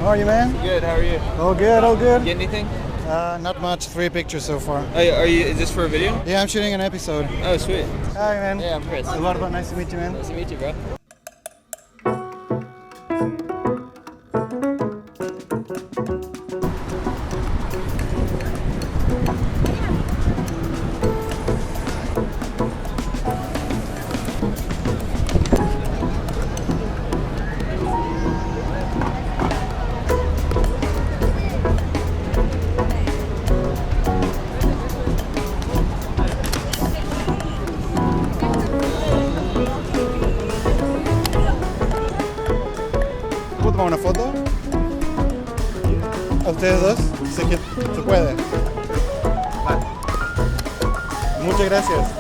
How are you, man? Good, how are you? All good, all good. Get anything? Not much. 3 pictures so far. Is this for a video? Yeah, I'm shooting an episode. Oh, sweet. Hi, man. Yeah, I'm Chris. Eduardo, nice to meet you, man. Nice to meet you, bro. ¿Puedo tomar una foto? ¿A ustedes dos? Sé que se puede. Vale. Muchas gracias.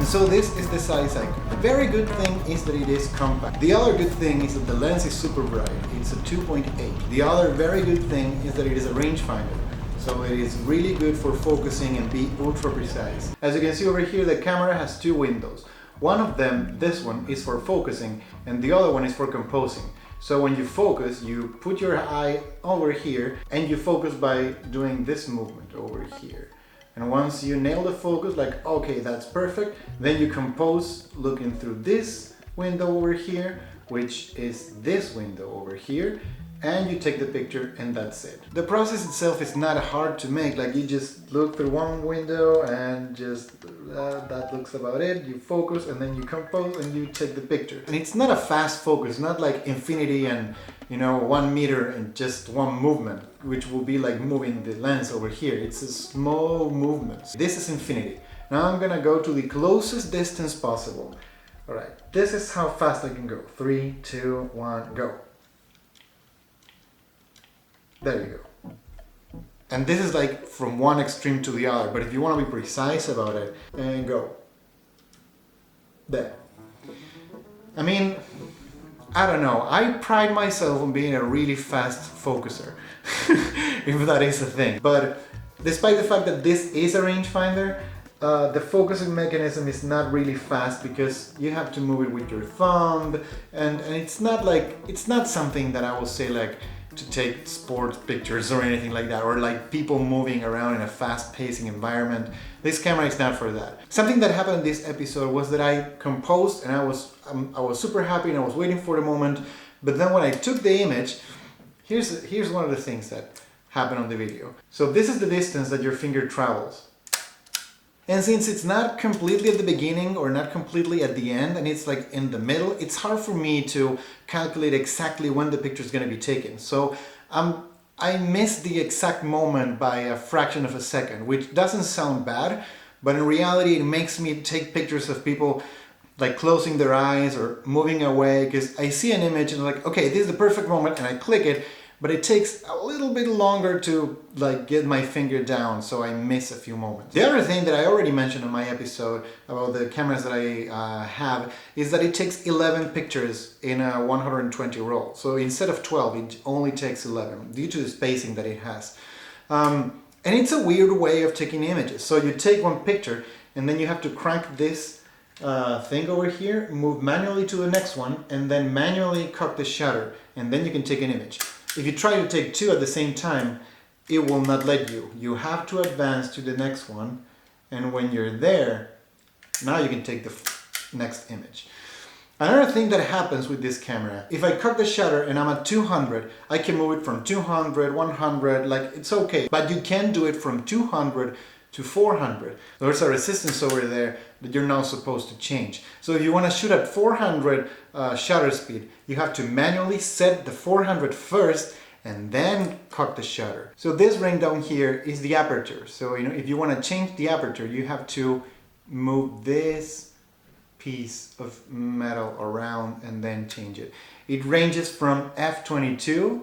So this is the size icon. The very good thing is that it is compact. The other good thing is that the lens is super bright. It's a 2.8. The other very good thing is that it is a rangefinder. So it is really good for focusing and be ultra precise. As you can see over here, the camera has 2 windows. One of them, this one, is for focusing and the other one is for composing. So when you focus, you put your eye over here and you focus by doing this movement over here. And once you nail the focus, like, okay, that's perfect, then you compose looking through this window over here, which is this window over here, and you take the picture and that's it. The process itself is not hard to make, like you just look through one window and just that looks about it, you focus and then you compose and you take the picture. And it's not a fast focus, not like infinity and 1 meter and just one movement, which will be like moving the lens over here. It's a small movement. This is infinity. Now I'm gonna go to the closest distance possible. All right, this is how fast I can go. 3, 2, 1, go. There you go. And this is like from one extreme to the other, but if you want to be precise about it, and go. There. I mean, I don't know, I pride myself on being a really fast focuser, if that is a thing. But despite the fact that this is a rangefinder, the focusing mechanism is not really fast because you have to move it with your thumb, and it's not something that I will say like to take sports pictures or anything like that, or like people moving around in a fast-pacing environment. This camera is not for that. Something that happened in this episode was that I composed and I was super happy and I was waiting for the moment, but then when I took the image, here's one of the things that happened on the video. So this is the distance that your finger travels. And since it's not completely at the beginning or not completely at the end and it's like in the middle, it's hard for me to calculate exactly when the picture is going to be taken. So I missed the exact moment by a fraction of a second, which doesn't sound bad, but in reality it makes me take pictures of people like closing their eyes or moving away, because I see an image and I'm like, okay, this is the perfect moment, and I click it, but it takes a little bit longer to like get my finger down, so I miss a few moments. The other thing that I already mentioned in my episode about the cameras that I have is that it takes 11 pictures in a 120 roll. So instead of 12, it only takes 11 due to the spacing that it has. And it's a weird way of taking images. So you take one picture and then you have to crank this thing over here, move manually to the next one, and then manually cock the shutter, and then you can take an image. If you try to take two at the same time, it will not let you. You have to advance to the next one, and when you're there, now you can take the next image. Another thing that happens with this camera, if I cock the shutter and I'm at 200, I can move it from 200, 100, like it's okay. But you can do it from 200 to 400. There's a resistance over there that you're now supposed to change. So if you want to shoot at 400 shutter speed, you have to manually set the 400 first and then cock the shutter. So this ring down here is the aperture. So if you want to change the aperture, you have to move this piece of metal around and then change it. It ranges from f22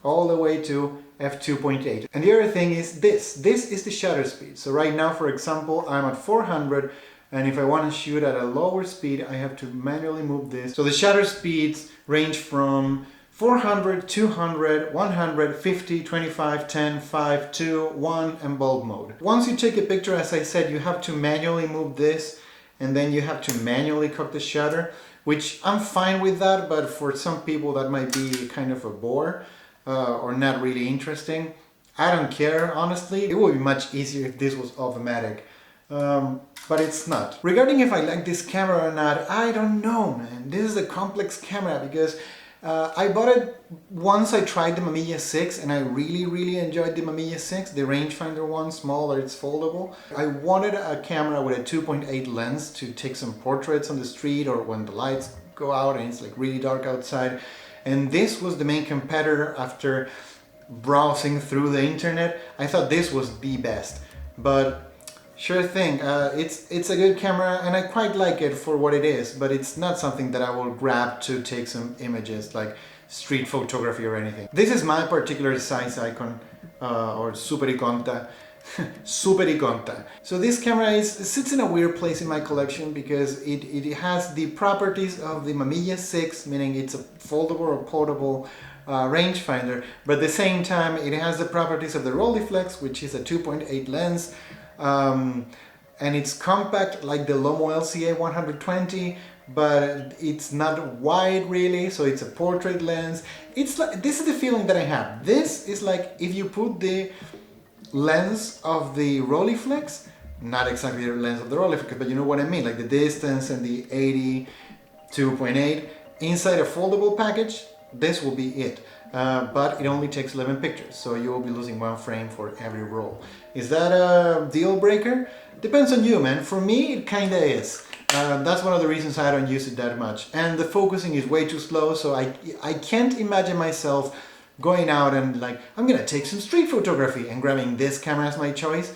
all the way to f2.8. And the other thing is this is the shutter speed. So right now, for example, I'm at 400, and if I want to shoot at a lower speed, I have to manually move this. So the shutter speeds range from 400, 200, 100, 50, 25, 10, 5, 2, 1, and bulb mode. Once you take a picture, as I said, you have to manually move this, and then you have to manually cock the shutter, which I'm fine with that, but for some people that might be kind of a bore or not really interesting. I don't care, honestly. It would be much easier if this was automatic, but it's not. Regarding if I like this camera or not, I don't know, man. This is a complex camera because I bought it once I tried the Mamiya 6 and I really enjoyed the Mamiya 6, the rangefinder one, smaller, it's foldable. I wanted a camera with a 2.8 lens to take some portraits on the street or when the lights go out and it's like really dark outside. And this was the main competitor after browsing through the internet. I thought this was the best, but sure thing, it's a good camera and I quite like it for what it is, but it's not something that I will grab to take some images like street photography or anything. This is my particular size icon, or super iconta. Super iconta. So this camera sits in a weird place in my collection because it has the properties of the Mamiya 6, meaning it's a foldable or portable rangefinder, but at the same time it has the properties of the Rolleiflex, which is a 2.8 lens, and it's compact like the Lomo LCA 120, but it's not wide really, so it's a portrait lens. It's like, this is the feeling that I have. This is like if you put the lens of the Rolleiflex, not exactly the lens of the Rolleiflex, but you know what I mean, like the distance and the 82.8 inside a foldable package. This will be it, but it only takes 11 pictures, so you will be losing one frame for every roll. Is that a deal breaker? Depends on you, man. For me, it kinda is. That's one of the reasons I don't use it that much. And the focusing is way too slow, so I can't imagine myself going out and like, I'm gonna take some street photography and grabbing this camera as my choice.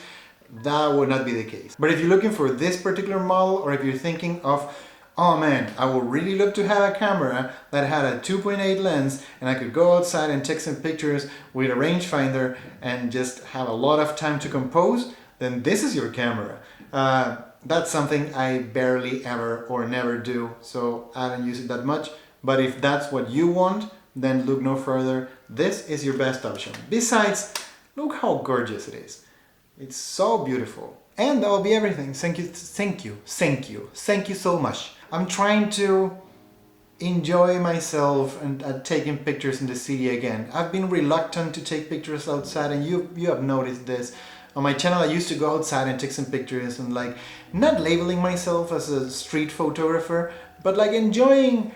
That would not be the case. But if you're looking for this particular model, or if you're thinking of, oh man, I would really love to have a camera that had a 2.8 lens and I could go outside and take some pictures with a rangefinder and just have a lot of time to compose, then this is your camera. That's something I barely ever or never do, so I don't use it that much. But if that's what you want, then look no further. This is your best option. Besides, look how gorgeous it is. It's so beautiful. And that will be everything. Thank you so much. I'm trying to enjoy myself and taking pictures in the city again. I've been reluctant to take pictures outside, and you have noticed this. On my channel I used to go outside and take some pictures and like not labeling myself as a street photographer, but like enjoying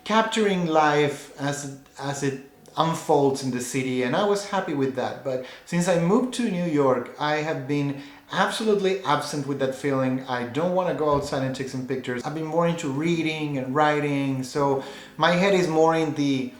capturing life as it unfolds in the city, and I was happy with that. But since I moved to New York, I have been absolutely absent with that feeling. I don't want to go outside and take some pictures. I've been more into reading and writing, so my head is more in the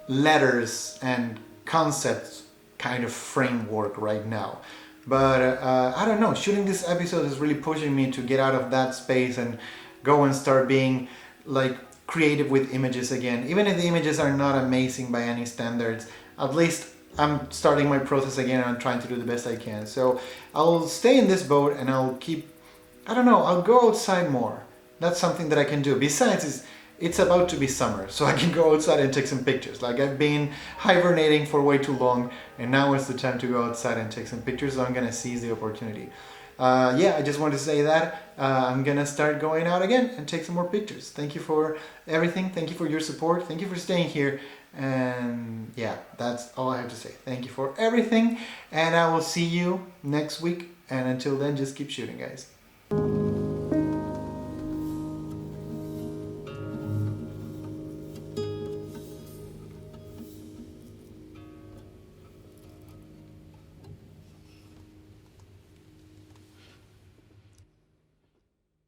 letters and concepts kind of framework right now. But I don't know, shooting this episode is really pushing me to get out of that space and go and start being like creative with images again. Even if the images are not amazing by any standards, at least I'm starting my process again and I'm trying to do the best I can. So I'll stay in this boat and I'll keep, I don't know, I'll go outside more. That's something that I can do. Besides, it's about to be summer, so I can go outside and take some pictures. Like, I've been hibernating for way too long, and now is the time to go outside and take some pictures, so I'm gonna seize the opportunity. Yeah, I just wanted to say that. I'm gonna start going out again and take some more pictures. Thank you for everything. Thank you for your support. Thank you for staying here. And yeah, that's all I have to say. Thank you for everything, and I will see you next week. And until then, just keep shooting, guys.